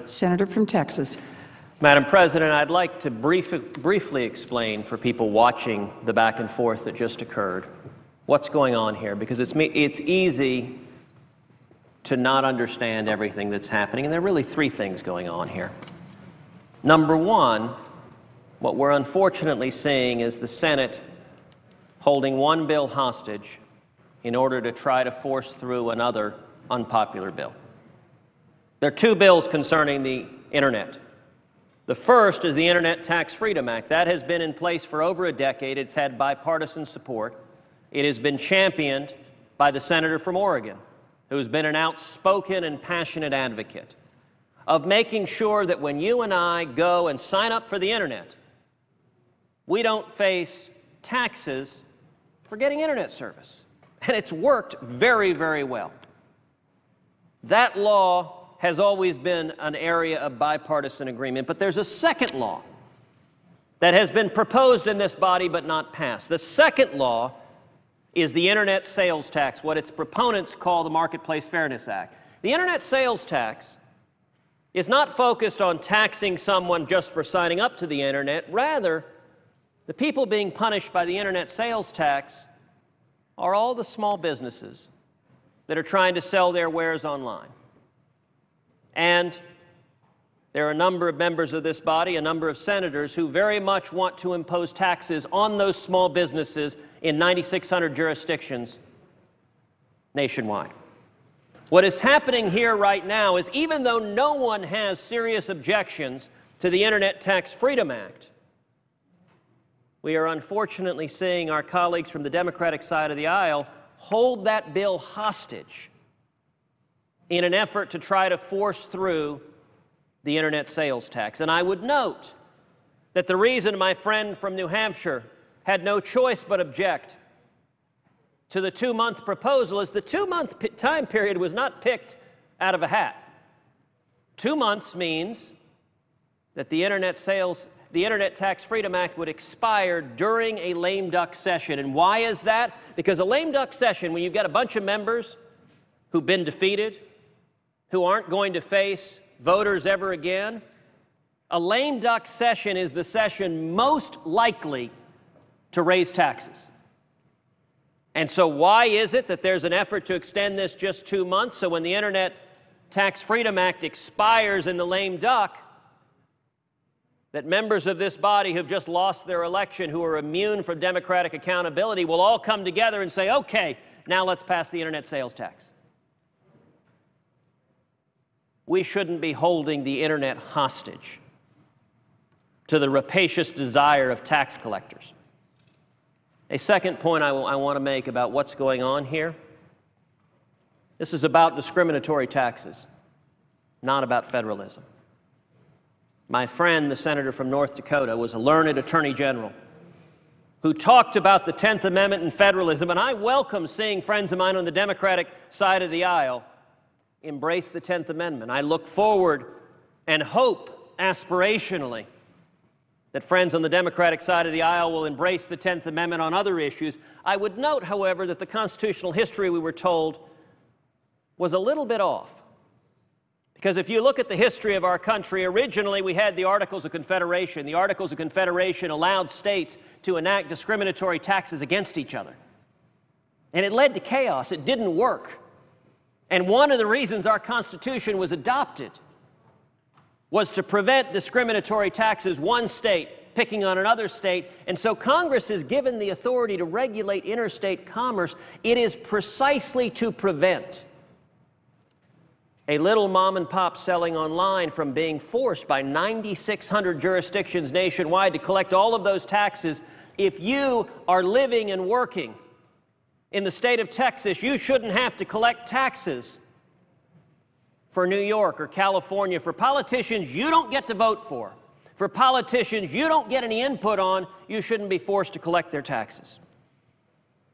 Senator from Texas. Madam President, I'd like to briefly explain for people watching the back and forth that just occurred what's going on here, because it's easy to not understand everything that's happening, and there are really three things going on here. Number one, what we're unfortunately seeing is the Senate holding one bill hostage in order to try to force through another unpopular bill. There are two bills concerning the Internet. The first is the Internet Tax Freedom Act. That has been in place for over a decade. It's had bipartisan support. It has been championed by the senator from Oregon, who's been an outspoken and passionate advocate of making sure that when you and I go and sign up for the Internet, we don't face taxes for getting Internet service. And it's worked very, very well. That law has always been an area of bipartisan agreement. But there's a second law that has been proposed in this body but not passed. The second law is the Internet Sales Tax, what its proponents call the Marketplace Fairness Act. The Internet Sales Tax is not focused on taxing someone just for signing up to the Internet. Rather, the people being punished by the Internet Sales Tax are all the small businesses that are trying to sell their wares online. And there are a number of members of this body, a number of senators, who very much want to impose taxes on those small businesses in 9,600 jurisdictions nationwide. What is happening here right now is, even though no one has serious objections to the Internet Tax Freedom Act, we are unfortunately seeing our colleagues from the Democratic side of the aisle hold that bill hostage in an effort to try to force through the Internet Sales Tax. And I would note that the reason my friend from New Hampshire had no choice but object to the 2-month proposal is the 2-month time period was not picked out of a hat. 2 months means that the Internet Tax Freedom Act would expire during a lame duck session. And why is that? Because a lame duck session, when you've got a bunch of members who've been defeated, who aren't going to face voters ever again, a lame duck session is the session most likely to raise taxes. And so why is it that there's an effort to extend this just 2 months, so when the Internet Tax Freedom Act expires in the lame duck, that members of this body who've just lost their election, who are immune from democratic accountability, will all come together and say, okay, now let's pass the Internet sales tax? We shouldn't be holding the Internet hostage to the rapacious desire of tax collectors. A second point I want to make about what's going on here: this is about discriminatory taxes, not about federalism. My friend, the senator from North Dakota, was a learned attorney general who talked about the 10th Amendment and federalism, and I welcome seeing friends of mine on the Democratic side of the aisle embrace the 10th Amendment. I look forward and hope aspirationally that friends on the Democratic side of the aisle will embrace the 10th Amendment on other issues. I would note, however, that the constitutional history, we were told, was a little bit off. Because if you look at the history of our country, originally we had the Articles of Confederation. The Articles of Confederation allowed states to enact discriminatory taxes against each other. And it led to chaos. It didn't work. And one of the reasons our Constitution was adopted was to prevent discriminatory taxes, one state picking on another state. And so Congress is given the authority to regulate interstate commerce. It is precisely to prevent a little mom and pop selling online from being forced by 9,600 jurisdictions nationwide to collect all of those taxes. If you are living and working in the state of Texas, you shouldn't have to collect taxes for New York or California, for politicians you don't get to vote for politicians you don't get any input on. You shouldn't be forced to collect their taxes.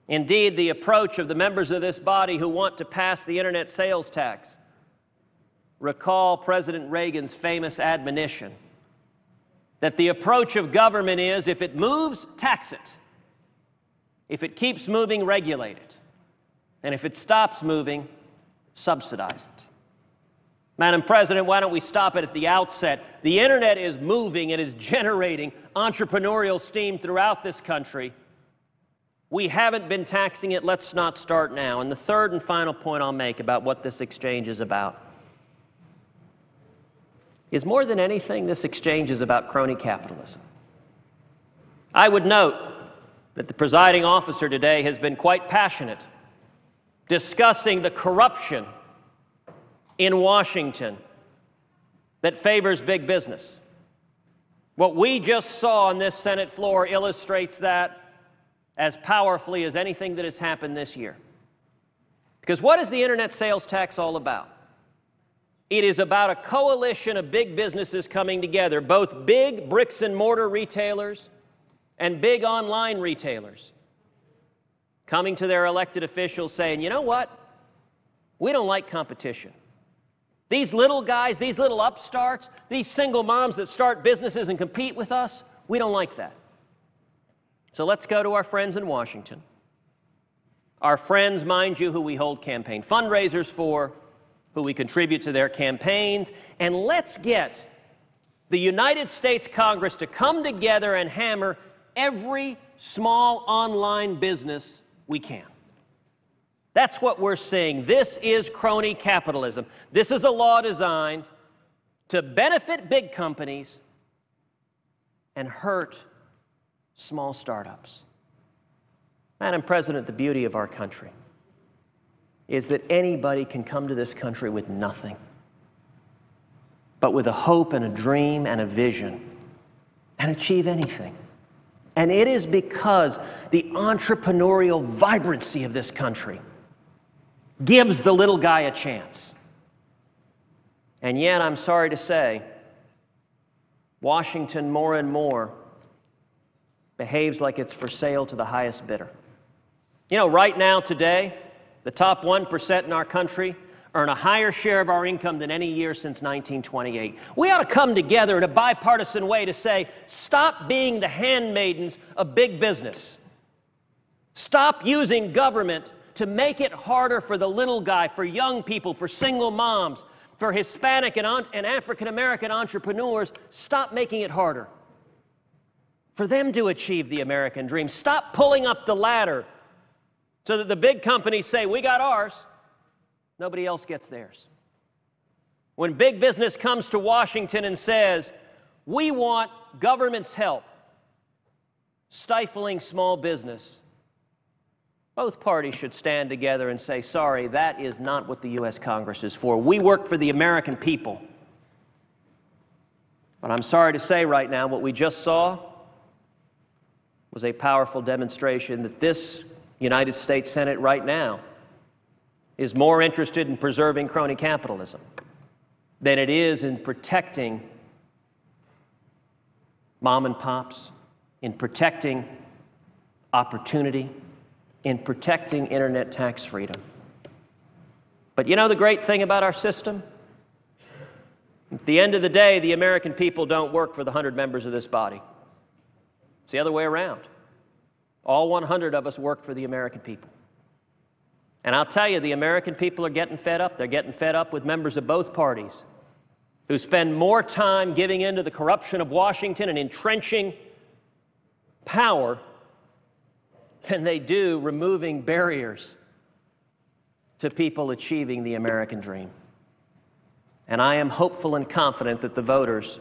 Indeed, the approach of the members of this body who want to pass the Internet sales tax recall President Reagan's famous admonition that the approach of government is, if it moves, tax it. If it keeps moving, regulate it. And if it stops moving, subsidize it. Madam President, why don't we stop it at the outset? The internet is moving and is generating entrepreneurial steam throughout this country. We haven't been taxing it. Let's not start now. And the third and final point I'll make about what this exchange is about is, more than anything, this exchange is about crony capitalism. I would note that the presiding officer today has been quite passionate discussing the corruption in Washington that favors big business. What we just saw on this Senate floor illustrates that as powerfully as anything that has happened this year. Because what is the internet sales tax all about? It is about a coalition of big businesses coming together, both big bricks and mortar retailers and big online retailers, coming to their elected officials saying, you know what? We don't like competition. These little guys, these little upstarts, these single moms that start businesses and compete with us, we don't like that. So let's go to our friends in Washington. Our friends, mind you, who we hold campaign fundraisers for, who we contribute to their campaigns, and let's get the United States Congress to come together and hammer every small online business we can. That's what we're seeing. This is crony capitalism. This is a law designed to benefit big companies and hurt small startups. Madam President, the beauty of our country is that anybody can come to this country with nothing, but with a hope and a dream and a vision, and achieve anything. And it is because the entrepreneurial vibrancy of this country gives the little guy a chance. And yet, I'm sorry to say, Washington more and more behaves like it's for sale to the highest bidder. You know, right now, today, the top 1% in our country earn a higher share of our income than any year since 1928. We ought to come together in a bipartisan way to say, stop being the handmaidens of big business. Stop using government to make it harder for the little guy, for young people, for single moms, for Hispanic and African-American entrepreneurs. Stop making it harder for them to achieve the American dream. Stop pulling up the ladder so that the big companies say, we got ours, nobody else gets theirs. When big business comes to Washington and says, we want government's help stifling small business, both parties should stand together and say, sorry, that is not what the U.S. Congress is for. We work for the American people. But I'm sorry to say right now, what we just saw was a powerful demonstration that this United States Senate right now is more interested in preserving crony capitalism than it is in protecting mom and pops, in protecting opportunity, in protecting internet tax freedom. But you know the great thing about our system? At the end of the day, the American people don't work for the 100 members of this body. It's the other way around. All 100 of us work for the American people. And I'll tell you, the American people are getting fed up. They're getting fed up with members of both parties who spend more time giving in to the corruption of Washington and entrenching power than they do removing barriers to people achieving the American dream. And I am hopeful and confident that the voters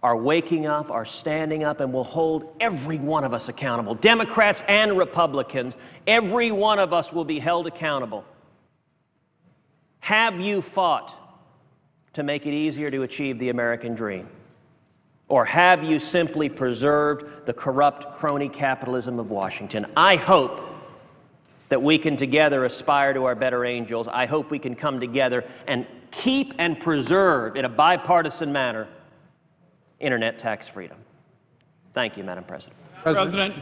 are waking up, are standing up, and will hold every one of us accountable. Democrats and Republicans, every one of us will be held accountable. Have you fought to make it easier to achieve the American dream? Or have you simply preserved the corrupt crony capitalism of Washington? I hope that we can together aspire to our better angels. I hope we can come together and keep and preserve in a bipartisan manner internet tax freedom. Thank you, Madam President. President.